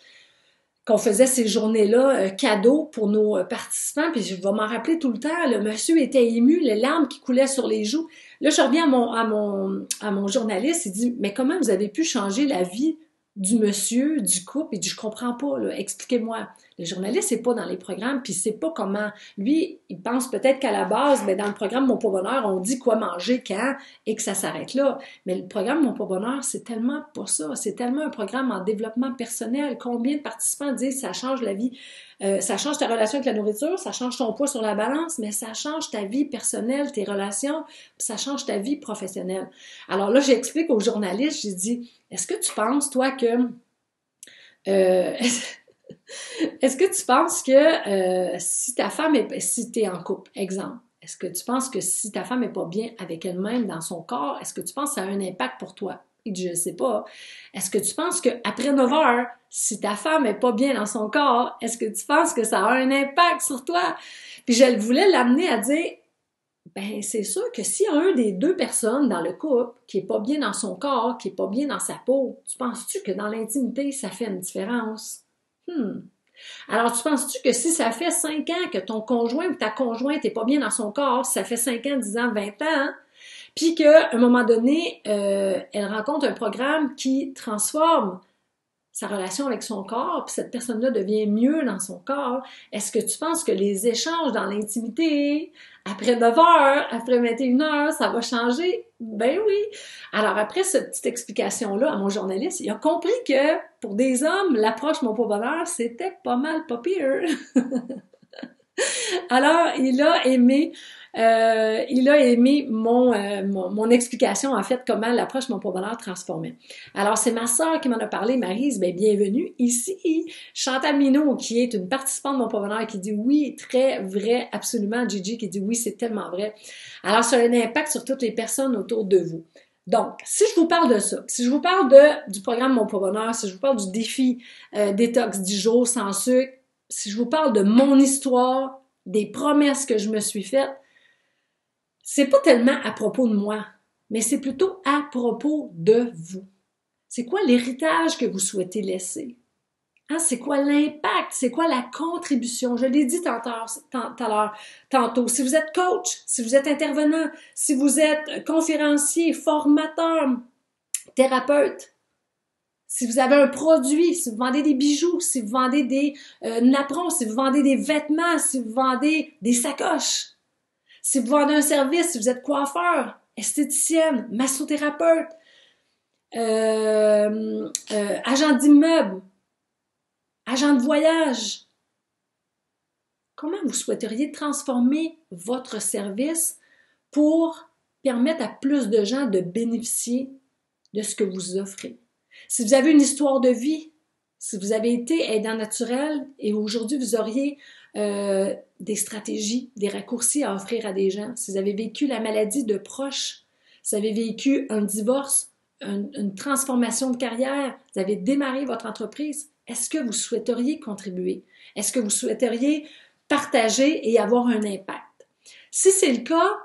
qu'on faisait ces journées-là cadeaux pour nos participants, puis je vais m'en rappeler tout le temps, le monsieur était ému, les larmes qui coulaient sur les joues. Là, je reviens à mon journaliste, il dit « Mais comment vous avez pu changer la vie du monsieur, du couple? » Il dit « Je comprends pas, là, expliquez-moi. » Le journaliste n'est pas dans les programmes, puis il sait pas comment. Lui, il pense peut-être qu'à la base, dans le programme Mon Poids Bonheur, on dit quoi manger, quand, et que ça s'arrête là. Mais le programme Mon Poids Bonheur, c'est tellement pas ça. C'est tellement un programme en développement personnel. Combien de participants disent ça change la vie? Ça change ta relation avec la nourriture, ça change ton poids sur la balance, mais ça change ta vie personnelle, tes relations, puis ça change ta vie professionnelle. Alors là, j'explique aux journalistes, j'ai dit, est-ce que tu penses, toi, que... est-ce que tu penses que si ta femme est... Si tu es en couple, exemple, est-ce que tu penses que si ta femme n'est pas bien avec elle-même dans son corps, est-ce que tu penses que ça a un impact pour toi? Il dit, je ne sais pas. Est-ce que tu penses qu'après 9 heures, si ta femme n'est pas bien dans son corps, est-ce que tu penses que ça a un impact sur toi? Puis je voulais l'amener à dire, ben c'est sûr que s'il y a un des deux personnes dans le couple qui n'est pas bien dans son corps, qui n'est pas bien dans sa peau, tu penses-tu que dans l'intimité, ça fait une différence? Alors, tu penses-tu que si ça fait 5 ans que ton conjoint ou ta conjointe n'est pas bien dans son corps, si ça fait 5 ans, 10 ans, 20 ans, puis qu'à un moment donné, elle rencontre un programme qui transforme sa relation avec son corps, puis cette personne-là devient mieux dans son corps, est-ce que tu penses que les échanges dans l'intimité, après 9 heures, après 21 heures, ça va changer? Ben oui! Alors après cette petite explication-là à mon journaliste, il a compris que pour des hommes, l'approche Mon Poids Bonheur, c'était pas mal pas pire. Alors, il a aimé mon explication, en fait, comment l'approche Mon Poids Bonheur transformait. Alors, c'est ma sœur qui m'en a parlé, Maryse, ben bienvenue ici. Chantal Minot, qui est une participante de Mon Poids Bonheur, qui dit oui, très vrai, absolument. Gigi qui dit oui, c'est tellement vrai. Alors, ça a un impact sur toutes les personnes autour de vous. Donc, si je vous parle de ça, si je vous parle du programme Mon Poids Bonheur, si je vous parle du défi détox 10 jours sans sucre, si je vous parle de mon histoire, des promesses que je me suis faites, c'est pas tellement à propos de moi, mais c'est plutôt à propos de vous. C'est quoi l'héritage que vous souhaitez laisser? Hein, c'est quoi l'impact? C'est quoi la contribution? Je l'ai dit tantôt. Si vous êtes coach, si vous êtes intervenant, si vous êtes conférencier, formateur, thérapeute, si vous avez un produit, si vous vendez des bijoux, si vous vendez des napperons, si vous vendez des vêtements, si vous vendez des sacoches, si vous vendez un service, si vous êtes coiffeur, esthéticienne, massothérapeute, agent d'immeuble, agent de voyage, comment vous souhaiteriez transformer votre service pour permettre à plus de gens de bénéficier de ce que vous offrez? Si vous avez une histoire de vie, si vous avez été aidant naturel et aujourd'hui vous auriez des stratégies, des raccourcis à offrir à des gens, si vous avez vécu la maladie de proches, si vous avez vécu un divorce, une transformation de carrière, vous avez démarré votre entreprise, est-ce que vous souhaiteriez contribuer? Est-ce que vous souhaiteriez partager et avoir un impact? Si c'est le cas,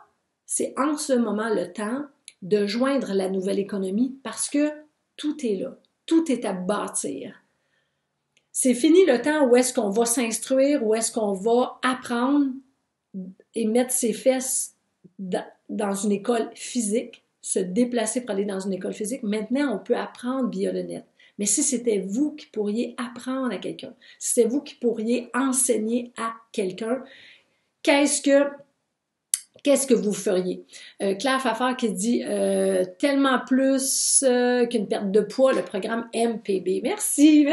c'est en ce moment le temps de joindre la nouvelle économie parce que tout est là, tout est à bâtir. C'est fini le temps où est-ce qu'on va s'instruire, où est-ce qu'on va apprendre et mettre ses fesses dans une école physique, se déplacer pour aller dans une école physique. Maintenant, on peut apprendre via le net. Mais si c'était vous qui pourriez apprendre à quelqu'un, si c'était vous qui pourriez enseigner à quelqu'un, qu'est-ce que vous feriez? Claire Fafard qui dit tellement plus qu'une perte de poids, le programme MPB. Merci.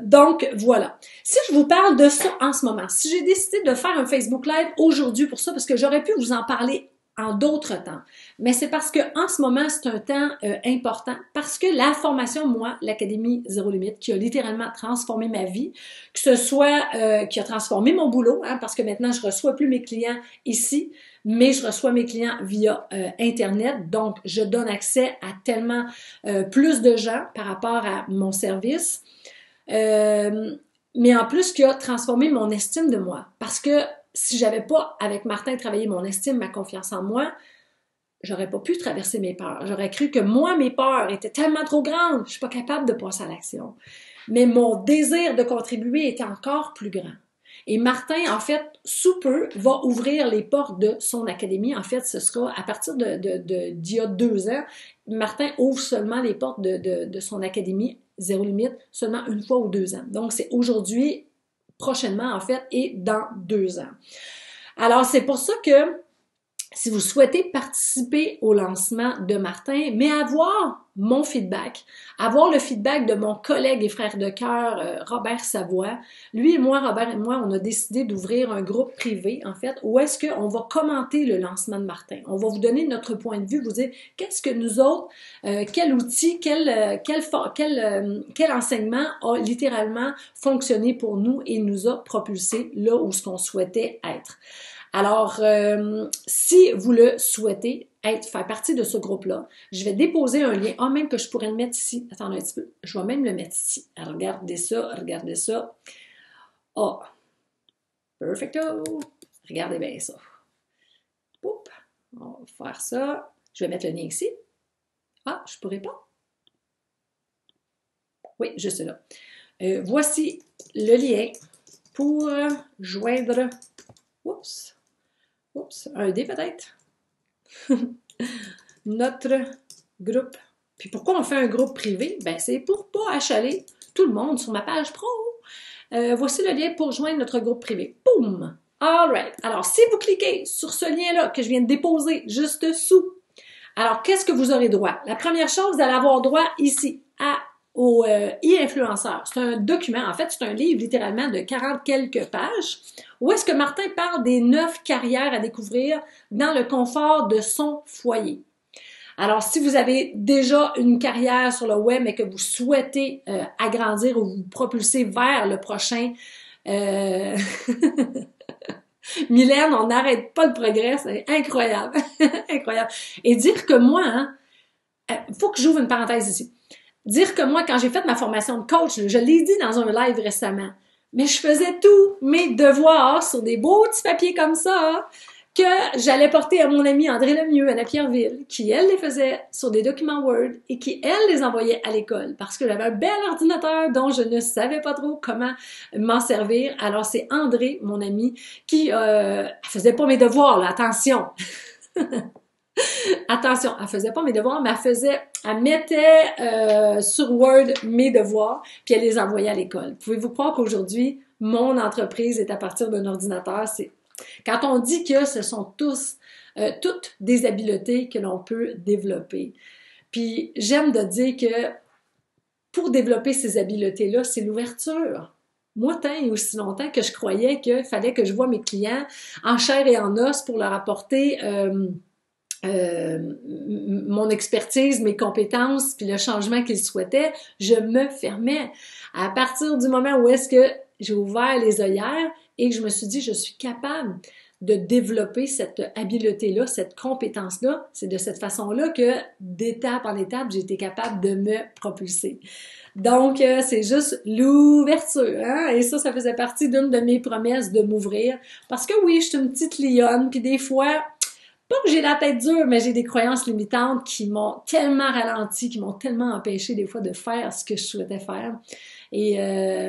Donc, voilà. Si je vous parle de ça en ce moment, si j'ai décidé de faire un Facebook Live aujourd'hui pour ça, parce que j'aurais pu vous en parler en d'autres temps, mais c'est parce que en ce moment, c'est un temps important, parce que la formation, moi, l'Académie Zéro Limite, qui a littéralement transformé ma vie, que ce soit qui a transformé mon boulot, hein, parce que maintenant, je reçois plus mes clients ici, mais je reçois mes clients via Internet, donc je donne accès à tellement plus de gens par rapport à mon service, mais en plus qui a transformé mon estime de moi, parce que si j'avais pas, avec Martin, travaillé mon estime, ma confiance en moi, j'aurais pas pu traverser mes peurs. J'aurais cru que moi, mes peurs étaient tellement trop grandes, je suis pas capable de passer à l'action. Mais mon désir de contribuer était encore plus grand. Et Martin, en fait, sous peu, va ouvrir les portes de son académie. En fait, ce sera à partir d'il y a 2 ans. Martin ouvre seulement les portes de son académie Zéro Limite seulement 1 fois ou 2 ans. Donc, c'est aujourd'hui, prochainement en fait, et dans 2 ans. Alors, c'est pour ça que si vous souhaitez participer au lancement de Martin, mais avoir mon feedback, avoir le feedback de mon collègue et frère de cœur, Robert Savoie. Lui et moi, Robert et moi, on a décidé d'ouvrir un groupe privé, en fait, où est-ce qu'on va commenter le lancement de Martin. On va vous donner notre point de vue, vous dire qu'est-ce que nous autres, quel outil, quel enseignement a littéralement fonctionné pour nous et nous a propulsé là où ce qu'on souhaitait être. Alors, si vous le souhaitez, faire partie de ce groupe-là, je vais déposer un lien. Ah, même que je pourrais le mettre ici. Attendez un petit peu. Je vais même le mettre ici. Alors, regardez ça. Ah, perfecto. Regardez bien ça. Oups. On va faire ça. Je vais mettre le lien ici. Ah, je pourrais pas. Oui, juste là. Voici le lien pour joindre... Oups, un dé peut-être. Notre groupe. Puis pourquoi on fait un groupe privé? Ben, c'est pour pas achaler tout le monde sur ma page pro. Voici le lien pour joindre notre groupe privé. Boum! All right. Alors, si vous cliquez sur ce lien-là que je viens de déposer juste dessous, alors qu'est-ce que vous aurez droit? La première chose, vous allez avoir droit ici au e-influenceur. C'est un document, en fait, c'est un livre littéralement de 40 quelques pages, où est-ce que Martin parle des 9 carrières à découvrir dans le confort de son foyer. Alors, si vous avez déjà une carrière sur le web et que vous souhaitez agrandir ou vous propulser vers le prochain... Mylène, on n'arrête pas le progrès, c'est incroyable. Incroyable. Et dire que moi, faut que j'ouvre une parenthèse ici. Dire que moi, quand j'ai fait ma formation de coach, je l'ai dit dans un live récemment, mais je faisais tous mes devoirs sur des beaux petits papiers comme ça, que j'allais porter à mon amie André Lemieux, à Pierreville, qui, elle, les faisait sur des documents Word et qui, elle, les envoyait à l'école parce que j'avais un bel ordinateur dont je ne savais pas trop comment m'en servir. Alors, c'est André, mon amie, qui faisait pas mes devoirs, là, attention! Attention, elle faisait pas mes devoirs, mais elle mettait sur Word mes devoirs, puis elle les envoyait à l'école. Pouvez-vous croire qu'aujourd'hui, mon entreprise est à partir d'un ordinateur? Quand on dit que ce sont toutes des habiletés que l'on peut développer. Puis j'aime de dire que pour développer ces habiletés-là, c'est l'ouverture. Moi, tant et aussi longtemps que je croyais qu'il fallait que je voie mes clients en chair et en os pour leur apporter mon expertise, mes compétences, puis le changement qu'ils souhaitaient, je me fermais. À partir du moment où est-ce que j'ai ouvert les œillères et que je me suis dit, je suis capable de développer cette habileté-là, cette compétence-là, c'est de cette façon-là que d'étape en étape, j'ai été capable de me propulser. Donc, c'est juste l'ouverture, hein? Et ça faisait partie d'une de mes promesses de m'ouvrir. Parce que oui, je suis une petite lionne, puis des fois, pas que j'ai la tête dure, mais j'ai des croyances limitantes qui m'ont tellement ralenti, qui m'ont tellement empêché des fois de faire ce que je souhaitais faire. Et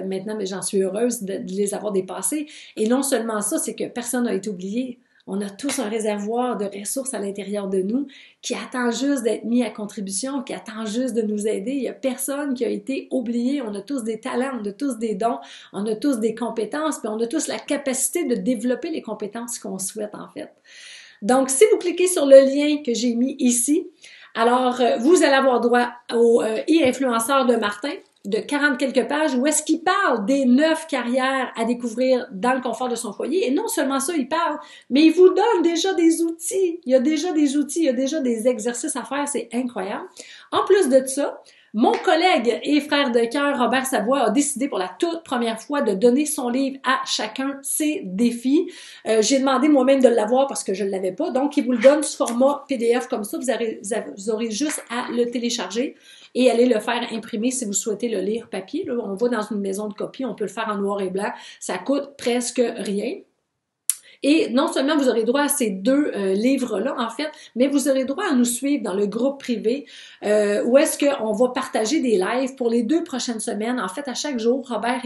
maintenant, mais j'en suis heureuse de les avoir dépassées. Et non seulement ça, c'est que personne n'a été oublié. On a tous un réservoir de ressources à l'intérieur de nous qui attend juste d'être mis à contribution, qui attend juste de nous aider. Il n'y a personne qui a été oublié. On a tous des talents, on a tous des dons, on a tous des compétences, puis on a tous la capacité de développer les compétences qu'on souhaite en fait. Donc, si vous cliquez sur le lien que j'ai mis ici, alors vous allez avoir droit au e-influenceur de Martin de 40 quelques pages où est-ce qu'il parle des 9 carrières à découvrir dans le confort de son foyer. Et non seulement ça, il parle, mais il vous donne déjà des outils. Il y a déjà des outils, il y a déjà des exercices à faire. C'est incroyable. En plus de ça, mon collègue et frère de cœur, Robert Savoie, a décidé pour la toute première fois de donner son livre à chacun ses défis. J'ai demandé moi-même de l'avoir parce que je ne l'avais pas. Donc, il vous le donne sous format PDF comme ça. Vous aurez juste à le télécharger et aller le faire imprimer si vous souhaitez le lire papier. Là, on va dans une maison de copie, on peut le faire en noir et blanc. Ça coûte presque rien. Et non seulement vous aurez droit à ces deux livres-là, en fait, mais vous aurez droit à nous suivre dans le groupe privé où est-ce qu'on va partager des lives pour les 2 prochaines semaines. En fait, à chaque jour, Robert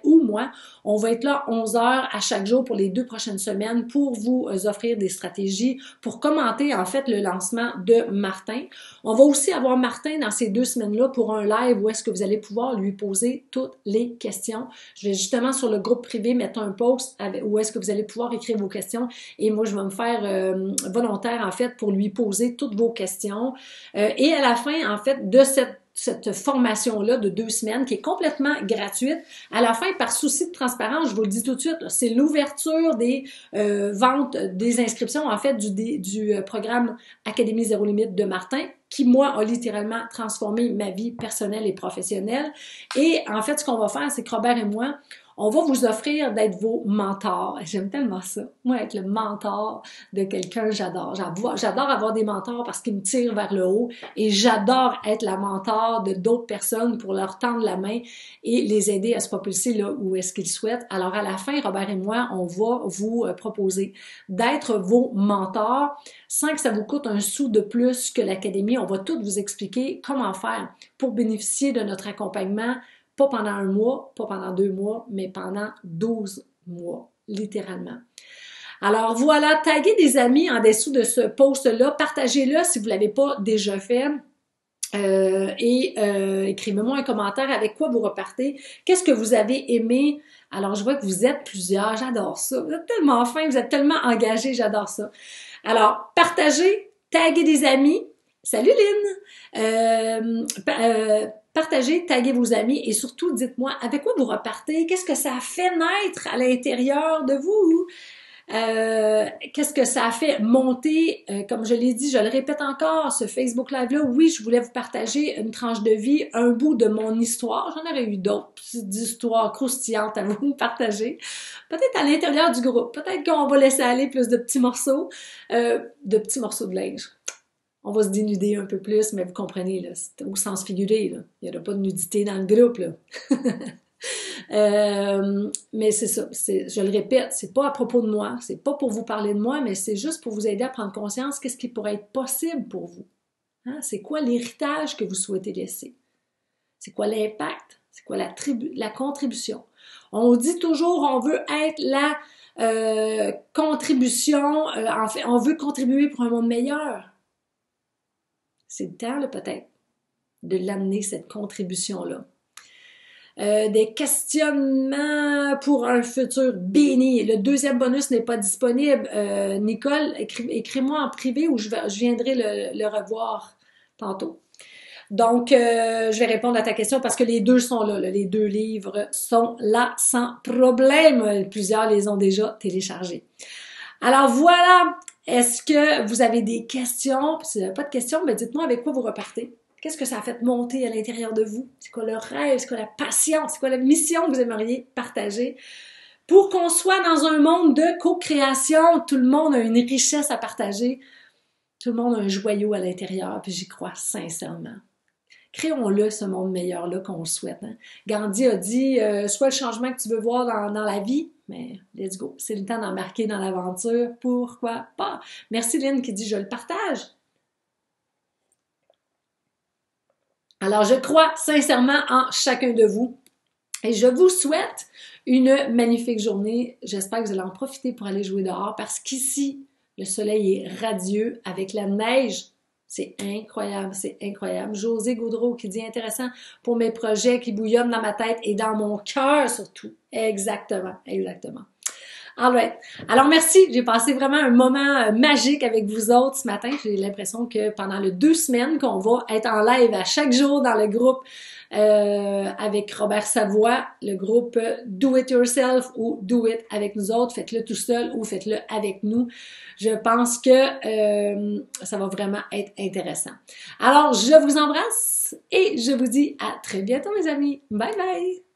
ou moi, on va être là 11 heures à chaque jour pour les 2 prochaines semaines pour vous offrir des stratégies, pour commenter, en fait, le lancement de Martin. On va aussi avoir Martin dans ces 2 semaines-là pour un live où est-ce que vous allez pouvoir lui poser toutes les questions. Je vais justement sur le groupe privé mettre un post où est-ce que vous allez pouvoir écrire vos questions et moi je vais me faire volontaire en fait pour lui poser toutes vos questions et à la fin en fait de cette formation-là de 2 semaines qui est complètement gratuite. À la fin, par souci de transparence, je vous le dis tout de suite, c'est l'ouverture des ventes, des inscriptions en fait du programme Académie Zéro Limite de Martin qui, moi, a littéralement transformé ma vie personnelle et professionnelle. Et en fait, ce qu'on va faire, c'est que Robert et moi, on va vous offrir d'être vos mentors. J'aime tellement ça. Moi, être le mentor de quelqu'un, j'adore. J'adore avoir des mentors parce qu'ils me tirent vers le haut et j'adore être la mentor de d'autres personnes pour leur tendre la main et les aider à se propulser là où est-ce qu'ils souhaitent. Alors, à la fin, Robert et moi, on va vous proposer d'être vos mentors sans que ça vous coûte un sou de plus que l'académie. On va tout vous expliquer comment faire pour bénéficier de notre accompagnement. Pas pendant 1 mois, pas pendant 2 mois, mais pendant 12 mois, littéralement. Alors voilà, taguez des amis en dessous de ce post-là, partagez-le si vous ne l'avez pas déjà fait. Écrivez-moi un commentaire avec quoi vous repartez. Qu'est-ce que vous avez aimé? Alors, je vois que vous êtes plusieurs, j'adore ça. Vous êtes tellement fins, vous êtes tellement engagés, j'adore ça. Alors, partagez, taguez des amis. Salut Lynn! Partagez, taguez vos amis et surtout, dites-moi avec quoi vous repartez, qu'est-ce que ça a fait naître à l'intérieur de vous? Qu'est-ce que ça a fait monter, comme je l'ai dit, je le répète encore, ce Facebook Live-là, oui, je voulais vous partager une tranche de vie, un bout de mon histoire, j'en aurais eu d'autres histoires croustillantes à vous partager, peut-être à l'intérieur du groupe, peut-être qu'on va laisser aller plus de petits morceaux de linge. On va se dénuder un peu plus, mais vous comprenez, là, c'est au sens figuré, là. Il n'y aura pas de nudité dans le groupe, là. Mais c'est ça, je le répète, c'est pas à propos de moi, c'est pas pour vous parler de moi, mais c'est juste pour vous aider à prendre conscience qu'est-ce qui pourrait être possible pour vous. Hein? C'est quoi l'héritage que vous souhaitez laisser? C'est quoi l'impact? C'est quoi la contribution? On dit toujours, on veut être la contribution, en fait, on veut contribuer pour un monde meilleur. C'est le temps, là, peut-être, de l'amener, cette contribution-là. Des questionnements pour un futur béni. Le deuxième bonus n'est pas disponible. Nicole, écris-moi en privé ou je viendrai le revoir tantôt. Donc, je vais répondre à ta question parce que les deux sont là. Les deux livres sont là sans problème. Plusieurs les ont déjà téléchargés. Alors voilà, est-ce que vous avez des questions? Si vous n'avez pas de questions, mais dites-moi avec quoi vous repartez. Qu'est-ce que ça a fait monter à l'intérieur de vous? C'est quoi le rêve? C'est quoi la passion? C'est quoi la mission que vous aimeriez partager? Pour qu'on soit dans un monde de co-création, tout le monde a une richesse à partager. Tout le monde a un joyau à l'intérieur, puis j'y crois sincèrement. Créons-le, ce monde meilleur-là qu'on le souhaite. Hein? Gandhi a dit, soit le changement que tu veux voir dans la vie, mais let's go, c'est le temps d'embarquer dans l'aventure, pourquoi pas? Merci Lynn qui dit, je le partage. Alors, je crois sincèrement en chacun de vous et je vous souhaite une magnifique journée. J'espère que vous allez en profiter pour aller jouer dehors parce qu'ici, le soleil est radieux avec la neige. C'est incroyable, c'est incroyable. José Gaudreau qui dit intéressant pour mes projets qui bouillonnent dans ma tête et dans mon cœur surtout. Exactement, exactement. Alright. Alors merci, j'ai passé vraiment un moment magique avec vous autres ce matin. J'ai l'impression que pendant les 2 semaines qu'on va être en live à chaque jour dans le groupe avec Robert Savoie, le groupe Do It Yourself ou Do It avec nous autres, faites-le tout seul ou faites-le avec nous. Je pense que ça va vraiment être intéressant. Alors, je vous embrasse et je vous dis à très bientôt mes amis. Bye bye!